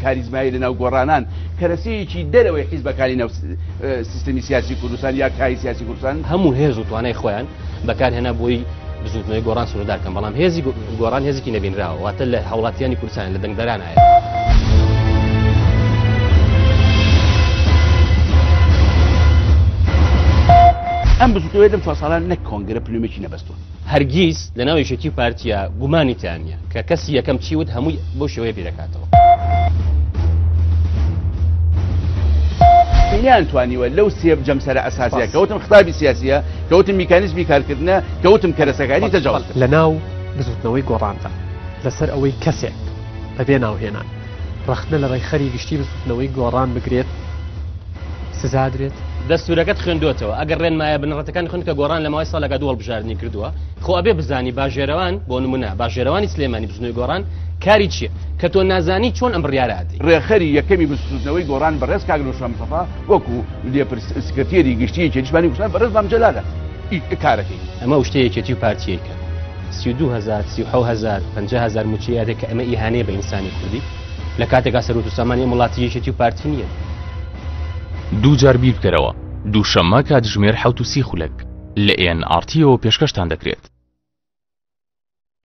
کاریزمایی لەناو گۆڕانان کەرەسەیەکی دەرەوەی حیزبەکانی ناو سیستەمی سیاسی کوردستان یا کاری سیاسی کوردستان هەموو هێز و توانای خۆیان بەکارهێنا بۆی بزوتنەوەی گۆڕان سنوردارکەن بەڵام هێزی گۆڕان هێزێکی نەبینراوە واتە لە هاوڵاتیانی کوردستان لە دەنگدەران هەیە. ئەم بزوتنەوەی لەم 4 ساڵان نەک کۆنگرە پلومێکی نەبەستووە هەرگیز لە ناو یەکێتی پارتیە گومانی تیانە کە کەسی یەکەم چیوت هەمووی بۆ شێوەیە بیرەکاتەوە. پێیان توانیوە لەو سێ جەمسەرە ئەساسیە کەوتم خطابی سیاسیە کەوتم میکانیزمی کارکردنە کەوتم کەرەسەکانی تەجاوز لە ناو بزوتنەوەی گۆڕاندا لەسەر ئەوەی کەسێک بەبێ ناوهێنان ڕەخنە لە ڕێی گشتی بزوتنەوەی گۆڕان بگرێت سزادرێت. دەستورەکەت خوێندوتەوە ئەگەر ڕێنمایە بنەڕەتەکانی خوێن کە گۆڕان لە ماوەی ساڵێکا دووەڵ بژاردننی کردووە خۆ ئەبێ بزانی باژێرەوان بۆ نمونە باژێرەوانی سلێمانی بزنەوەی گۆڕان کاری چییە کە تۆ نازانی چۆن ئەم بڕیارەتی ڕێخەری یەکەمی بزوتنەوەی گۆڕان بەڕێز کاگرۆشە مستەفا وەکو سکرتێری گشتی یەکێتیبانی کوردستان بەڕێز بام جەلالە کارەکەی ئەمە شتەیەکێتی و پارتیەکە 32,000 37,000 50,000 موچیادێک کە ئەمە ئیهانەیە بە ئینسانی کوردی لە کاتێکا سەرۆت و سامانی وڵاتی یەکێتی و پارتی نییە. دوو جار بیر بکەرەوە دووشەممە کاتژمێر 7:30 لە NRTەوە پێشکەشتان دەکرێت.